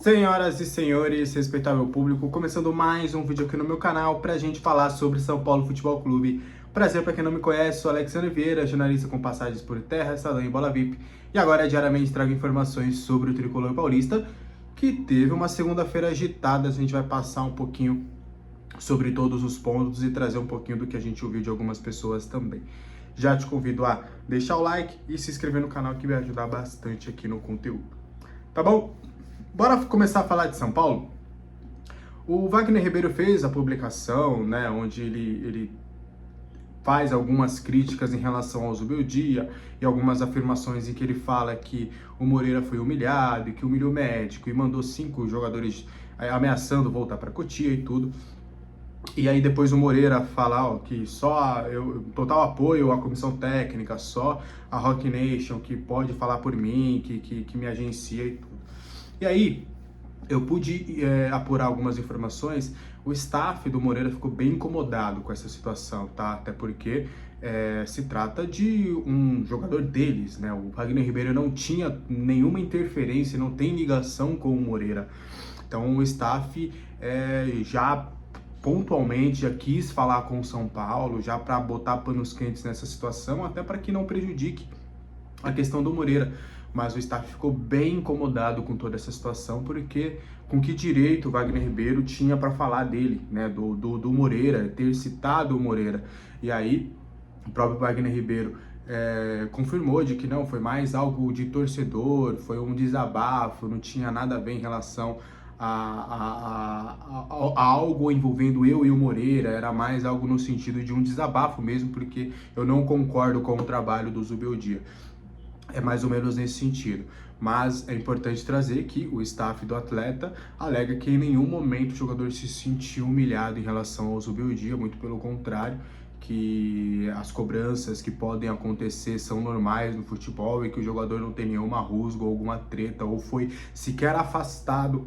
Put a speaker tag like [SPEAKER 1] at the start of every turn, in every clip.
[SPEAKER 1] Senhoras e senhores, respeitável público, começando mais um vídeo aqui no meu canal pra gente falar sobre São Paulo Futebol Clube. Prazer pra quem não me conhece, sou Alexandre Vieira, jornalista com passagens por terra, estadão e bola VIP. E agora diariamente trago informações sobre o tricolor paulista, que teve uma segunda-feira agitada. A gente vai passar um pouquinho sobre todos os pontos e trazer um pouquinho do que a gente ouviu de algumas pessoas também. Já te convido a deixar o like e se inscrever no canal, que vai ajudar bastante aqui no conteúdo. Tá bom? Bora começar a falar de São Paulo? O Wagner Ribeiro fez a publicação, né, onde ele faz algumas críticas em relação ao Zubeldia e algumas afirmações em que ele fala que o Moreira foi humilhado e que humilhou o médico e mandou 5 jogadores ameaçando voltar para Cotia e tudo. E aí depois o Moreira fala que só total apoio à comissão técnica, só a Rock Nation que pode falar por mim, que me agencia e tudo. E aí, eu pude apurar algumas informações. O staff do Moreira ficou bem incomodado com essa situação, tá? Até porque se trata de um jogador deles, né? O Wagner Ribeiro não tinha nenhuma interferência, não tem ligação com o Moreira. Então o staff já pontualmente já quis falar com o São Paulo, já para botar panos quentes nessa situação, até para que não prejudique a questão do Moreira. Mas o staff ficou bem incomodado com toda essa situação, porque com que direito o Wagner Ribeiro tinha para falar dele, né, do Moreira, ter citado o Moreira. E aí o próprio Wagner Ribeiro confirmou de que não, foi mais algo de torcedor, foi um desabafo, não tinha nada a ver em relação a algo envolvendo eu e o Moreira, era mais algo no sentido de um desabafo mesmo, porque eu não concordo com o trabalho do Zubeldia. É mais ou menos nesse sentido. Mas é importante trazer que o staff do atleta alega que em nenhum momento o jogador se sentiu humilhado em relação ao Zubeldia, muito pelo contrário, que as cobranças que podem acontecer são normais no futebol e que o jogador não tem nenhuma rusga ou alguma treta ou foi sequer afastado,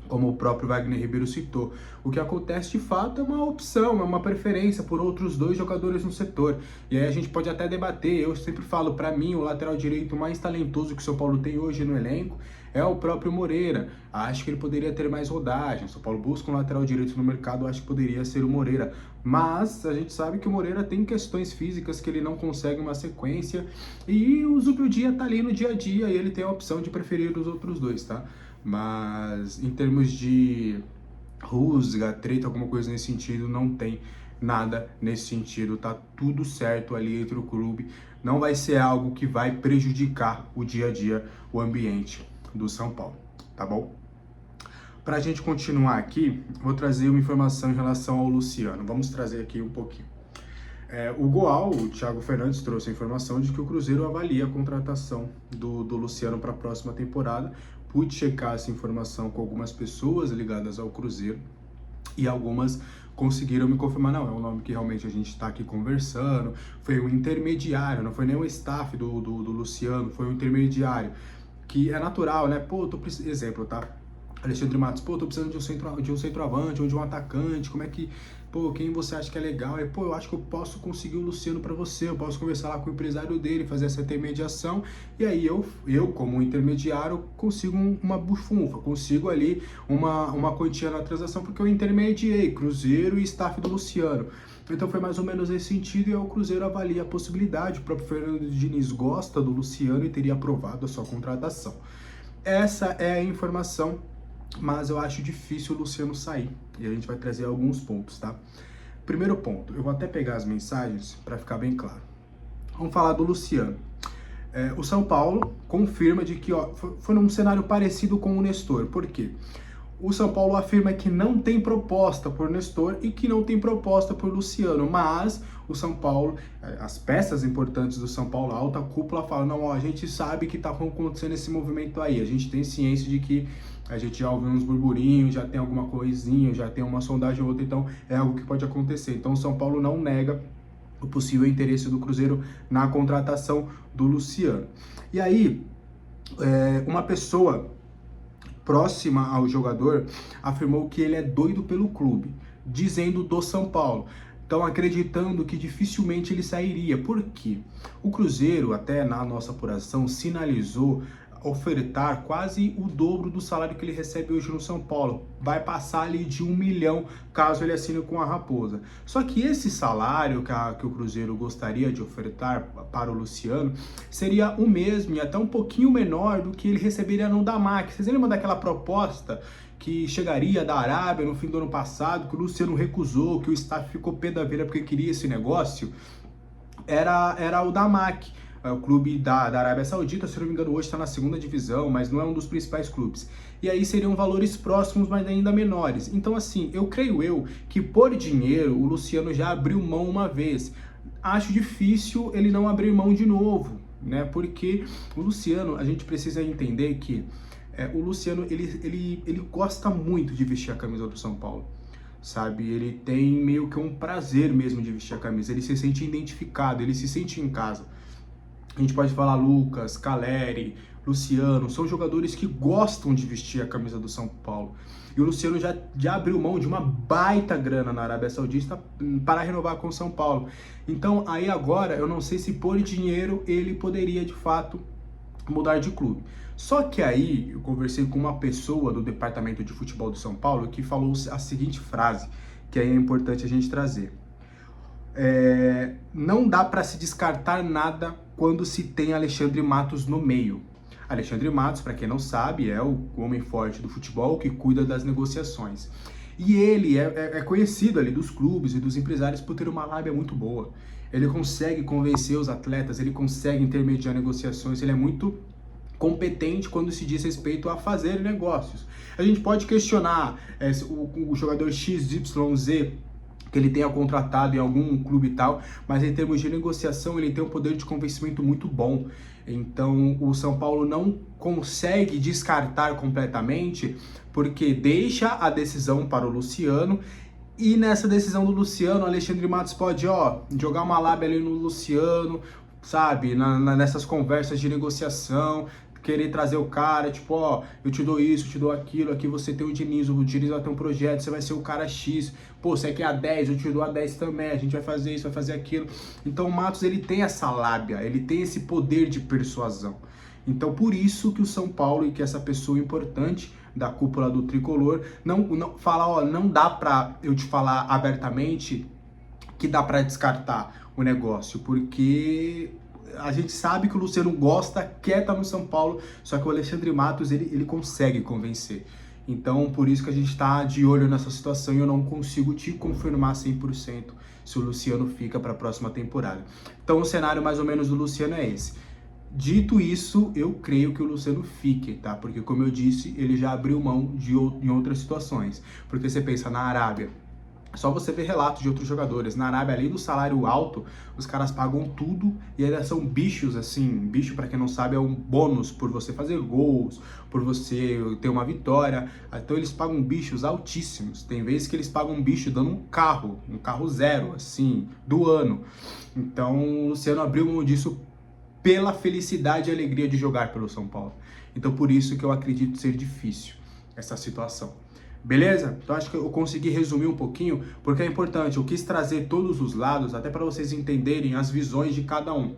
[SPEAKER 1] como o próprio Wagner Ribeiro citou. O que acontece de fato é uma opção, é uma preferência por outros 2 jogadores no setor. E aí a gente pode até debater. Eu sempre falo, para mim, o lateral direito mais talentoso que o São Paulo tem hoje no elenco é o próprio Moreira. Acho que ele poderia ter mais rodagem. O São Paulo busca um lateral direito no mercado, acho que poderia ser o Moreira. Mas a gente sabe que o Moreira tem questões físicas que ele não consegue uma sequência. E o Zubeldia tá ali no dia a dia e ele tem a opção de preferir os outros 2, tá? Mas em termos de rusga, treta, alguma coisa nesse sentido, não tem nada nesse sentido, tá tudo certo ali entre o clube, não vai ser algo que vai prejudicar o dia a dia, o ambiente do São Paulo, tá bom? Pra gente continuar aqui, vou trazer uma informação em relação ao Luciano, vamos trazer aqui um pouquinho. O Goal, o Thiago Fernandes, trouxe a informação de que o Cruzeiro avalia a contratação do Luciano para a próxima temporada. Pude checar essa informação com algumas pessoas ligadas ao Cruzeiro e algumas conseguiram me confirmar, não, é um nome que realmente a gente está aqui conversando, foi um intermediário, não foi nem o staff do Luciano, foi um intermediário, que é natural, né? Pô, exemplo, tá? Alexandre Matos, pô, tô precisando de um centroavante ou de um atacante, como é que, pô, quem você acha que é legal? Aí, pô, eu acho que eu posso conseguir o Luciano para você, eu posso conversar lá com o empresário dele, fazer essa intermediação, e aí eu como intermediário, consigo uma bufunfa, consigo ali uma quantia na transação, porque eu intermediei Cruzeiro e staff do Luciano. Então foi mais ou menos nesse sentido, e aí o Cruzeiro avalia a possibilidade, o próprio Fernando Diniz gosta do Luciano e teria aprovado a sua contratação. Essa é a informação, mas eu acho difícil o Luciano sair, e a gente vai trazer alguns pontos, tá? Primeiro ponto, eu vou até pegar as mensagens para ficar bem claro. Vamos falar do Luciano. O São Paulo confirma de que foi num cenário parecido com o Nestor. Por quê? O São Paulo afirma que não tem proposta por Nestor e que não tem proposta por Luciano, mas o São Paulo, as peças importantes do São Paulo, a alta cúpula fala, não, ó, a gente sabe que tá acontecendo esse movimento aí, a gente tem ciência de que a gente já ouviu uns burburinhos, já tem alguma coisinha, já tem uma sondagem ou outra, então é algo que pode acontecer. Então o São Paulo não nega o possível interesse do Cruzeiro na contratação do Luciano. E aí, uma pessoa próxima ao jogador afirmou que ele é doido pelo clube, dizendo do São Paulo. Então, acreditando que dificilmente ele sairia. Por quê? O Cruzeiro, até na nossa apuração, sinalizou ofertar quase o dobro do salário que ele recebe hoje no São Paulo. Vai passar ali de 1 milhão caso ele assine com a Raposa. Só que esse salário que o Cruzeiro gostaria de ofertar para o Luciano seria o mesmo e até um pouquinho menor do que ele receberia no Damac. Vocês lembram daquela proposta que chegaria da Arábia no fim do ano passado, que o Luciano recusou, que o staff ficou pé da vida porque queria esse negócio? Era o Damac. O clube da Arábia Saudita, se não me engano, hoje está na segunda divisão, mas não é um dos principais clubes. E aí seriam valores próximos, mas ainda menores. Então, assim, eu creio que por dinheiro o Luciano já abriu mão uma vez. Acho difícil ele não abrir mão de novo, né? Porque o Luciano, a gente precisa entender que o Luciano, ele gosta muito de vestir a camisa do São Paulo. Sabe, ele tem meio que um prazer mesmo de vestir a camisa, ele se sente identificado, ele se sente em casa. A gente pode falar Lucas, Caleri, Luciano, são jogadores que gostam de vestir a camisa do São Paulo. E o Luciano já abriu mão de uma baita grana na Arábia Saudita para renovar com o São Paulo. Então, aí agora, eu não sei se por dinheiro ele poderia, de fato, mudar de clube. Só que aí, eu conversei com uma pessoa do departamento de futebol do São Paulo que falou a seguinte frase, que aí é importante a gente trazer. Não dá para se descartar nada quando se tem Alexandre Matos no meio. Alexandre Matos, para quem não sabe, é o homem forte do futebol que cuida das negociações. E ele é conhecido ali dos clubes e dos empresários por ter uma lábia muito boa. Ele consegue convencer os atletas, ele consegue intermediar negociações, ele é muito competente quando se diz respeito a fazer negócios. A gente pode questionar o jogador XYZ que ele tenha contratado em algum clube e tal, mas em termos de negociação ele tem um poder de convencimento muito bom. Então o São Paulo não consegue descartar completamente, porque deixa a decisão para o Luciano, e nessa decisão do Luciano, Alexandre Matos pode jogar uma lábia ali no Luciano, sabe, nessas conversas de negociação, querer trazer o cara, tipo, eu te dou isso, eu te dou aquilo, aqui você tem o Diniz vai ter um projeto, você vai ser o cara X, pô, você quer a 10, eu te dou a 10 também, a gente vai fazer isso, vai fazer aquilo. Então o Matos, ele tem essa lábia, ele tem esse poder de persuasão. Então por isso que o São Paulo e que essa pessoa importante da cúpula do Tricolor não fala, não dá pra eu te falar abertamente que dá pra descartar o negócio, porque a gente sabe que o Luciano quer estar no São Paulo, só que o Alexandre Matos, ele consegue convencer. Então, por isso que a gente está de olho nessa situação e eu não consigo te confirmar 100% se o Luciano fica para a próxima temporada. Então, o cenário mais ou menos do Luciano é esse. Dito isso, eu creio que o Luciano fique, tá? Porque, como eu disse, ele já abriu mão em outras situações. Porque você pensa na Arábia, só você ver relatos de outros jogadores. Na Arábia, além do salário alto, os caras pagam tudo e ainda são bichos, assim. Bicho, pra quem não sabe, é um bônus por você fazer gols, por você ter uma vitória. Então eles pagam bichos altíssimos. Tem vezes que eles pagam um bicho dando um carro zero, assim, do ano. Então o Luciano abriu mão disso pela felicidade e alegria de jogar pelo São Paulo. Então por isso que eu acredito ser difícil essa situação. Beleza? Então acho que eu consegui resumir um pouquinho, porque é importante, eu quis trazer todos os lados, até para vocês entenderem as visões de cada um.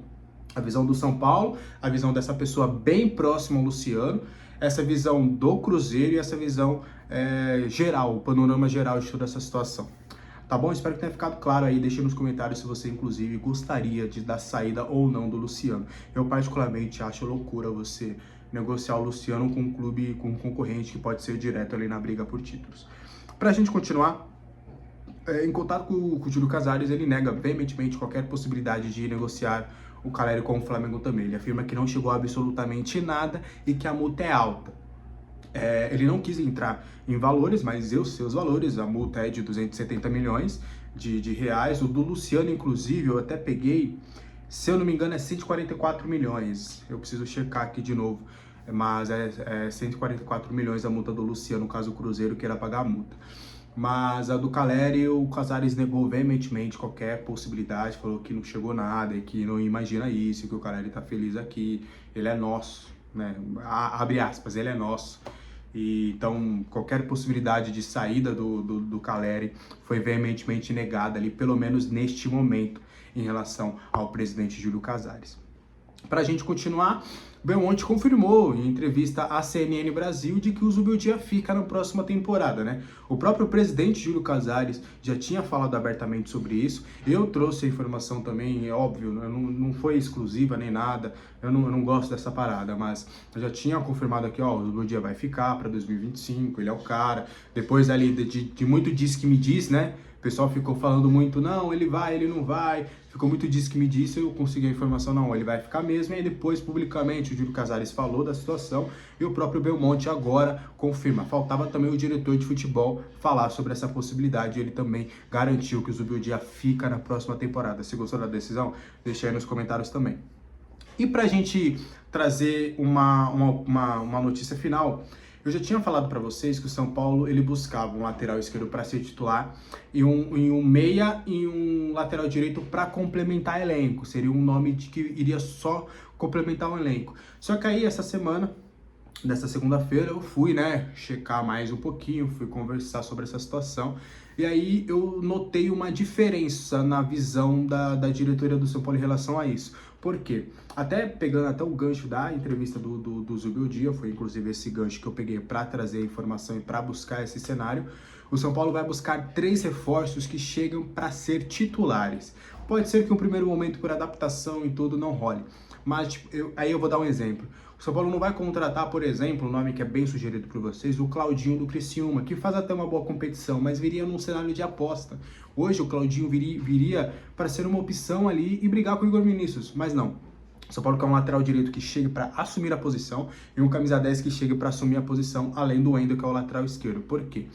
[SPEAKER 1] A visão do São Paulo, a visão dessa pessoa bem próxima ao Luciano, essa visão do Cruzeiro e essa visão geral, o panorama geral de toda essa situação. Tá bom? Espero que tenha ficado claro aí. Deixe nos comentários se você, inclusive, gostaria de dar saída ou não do Luciano. Eu, particularmente, acho loucura você negociar o Luciano com um clube, com um concorrente que pode ser direto ali na briga por títulos. Pra gente continuar, em contato com o Júlio Casares, ele nega veementemente qualquer possibilidade de negociar o Caleri com o Flamengo também. Ele afirma que não chegou a absolutamente nada e que a multa é alta. Ele não quis entrar em valores, mas eu sei os valores. A multa é de 270 milhões de reais. O do Luciano, inclusive, eu até peguei, se eu não me engano, é 144 milhões. Eu preciso checar aqui de novo. Mas é 144 milhões a multa do Luciano, caso o Cruzeiro queira pagar a multa. Mas a do Caleri, o Casares negou veementemente qualquer possibilidade, falou que não chegou nada e que não imagina isso, que o Caleri tá feliz aqui, ele é nosso, né? Abre aspas, ele é nosso. E então qualquer possibilidade de saída do Caleri foi veementemente negada ali, pelo menos neste momento, em relação ao presidente Júlio Casares. Para a gente continuar, Belmonte confirmou em entrevista à CNN Brasil de que o Zubeldia fica na próxima temporada, né? O próprio presidente Júlio Casares já tinha falado abertamente sobre isso. Eu trouxe a informação também, é óbvio, não foi exclusiva nem nada. Eu não gosto dessa parada, mas eu já tinha confirmado aqui, ó, o Zubeldia vai ficar para 2025, ele é o cara. Depois ali de muito diz que me diz, né? O pessoal ficou falando muito, não, ele vai, ele não vai. Ficou muito diz que me disse, eu consegui a informação, não, ele vai ficar mesmo. E aí depois, publicamente, o Júlio Casares falou da situação e o próprio Belmonte agora confirma. Faltava também o diretor de futebol falar sobre essa possibilidade. Ele também garantiu que o Zubeldia fica na próxima temporada. Se gostou da decisão, deixa aí nos comentários também. E pra gente trazer uma notícia final, eu já tinha falado para vocês que o São Paulo ele buscava um lateral esquerdo para ser titular e um meia e um lateral direito para complementar elenco. Seria um nome de que iria só complementar o elenco. Só que aí essa semana, nessa segunda-feira, eu fui, né, checar mais um pouquinho, fui conversar sobre essa situação. E aí eu notei uma diferença na visão da diretoria do São Paulo em relação a isso. Por quê? Até pegando até o gancho da entrevista do Zubeldia, foi inclusive esse gancho que eu peguei para trazer a informação e para buscar esse cenário. O São Paulo vai buscar 3 reforços que chegam para ser titulares. Pode ser que no primeiro momento, por adaptação e tudo, não role. Mas tipo, aí eu vou dar um exemplo. O São Paulo não vai contratar, por exemplo, um nome que é bem sugerido por vocês, o Claudinho do Criciúma, que faz até uma boa competição, mas viria num cenário de aposta. Hoje o Claudinho viria para ser uma opção ali e brigar com o Igor Vinícius, mas não. O São Paulo quer um lateral direito que chegue para assumir a posição e um camisa 10 que chegue para assumir a posição, além do Wendel, que é o lateral esquerdo. Por quê?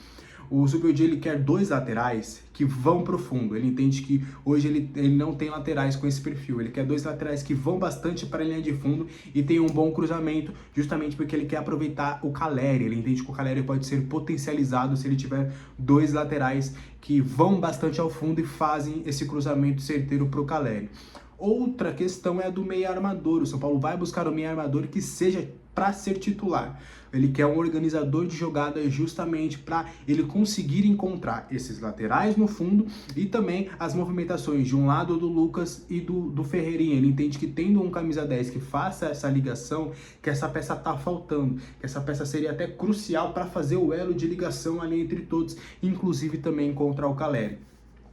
[SPEAKER 1] O Zubeldia ele quer 2 laterais que vão pro fundo. Ele entende que hoje ele não tem laterais com esse perfil. Ele quer 2 laterais que vão bastante para a linha de fundo e tem um bom cruzamento, justamente porque ele quer aproveitar o Caleri. Ele entende que o Caleri pode ser potencializado se ele tiver 2 laterais que vão bastante ao fundo e fazem esse cruzamento certeiro pro Caleri. Outra questão é a do meia armador. O São Paulo vai buscar um meia armador que seja para ser titular. Ele quer um organizador de jogada justamente para ele conseguir encontrar esses laterais no fundo e também as movimentações de um lado do Lucas e do Ferreirinha. Ele entende que tendo um camisa 10 que faça essa ligação, que essa peça tá faltando, que essa peça seria até crucial para fazer o elo de ligação ali entre todos, inclusive também contra o Caleri.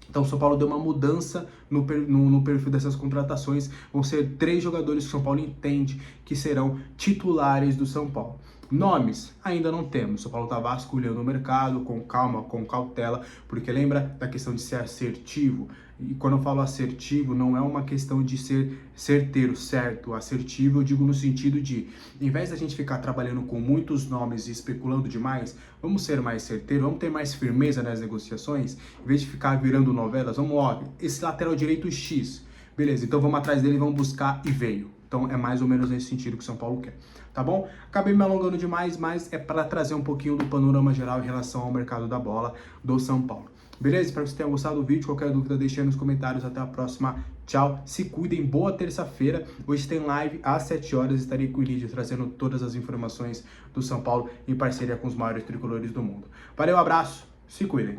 [SPEAKER 1] Então o São Paulo deu uma mudança no perfil dessas contratações. Vão ser 3 jogadores que o São Paulo entende que serão titulares do São Paulo. Nomes, ainda não temos. O São Paulo está vasculhando o mercado com calma, com cautela, porque lembra da questão de ser assertivo. E quando eu falo assertivo, não é uma questão de ser certeiro, certo? Assertivo eu digo no sentido de, em vez da gente ficar trabalhando com muitos nomes e especulando demais, vamos ser mais certeiros, vamos ter mais firmeza nas negociações, em vez de ficar virando novelas, vamos, ó, esse lateral direito X, beleza, então vamos atrás dele, vamos buscar e veio. Então é mais ou menos nesse sentido que o São Paulo quer, tá bom? Acabei me alongando demais, mas é para trazer um pouquinho do panorama geral em relação ao mercado da bola do São Paulo. Beleza? Espero que vocês tenham gostado do vídeo. Qualquer dúvida, deixe aí nos comentários. Até a próxima. Tchau. Se cuidem. Boa terça-feira. Hoje tem live às 7 horas. Estarei com o Lídio trazendo todas as informações do São Paulo em parceria com os maiores tricolores do mundo. Valeu, abraço. Se cuidem.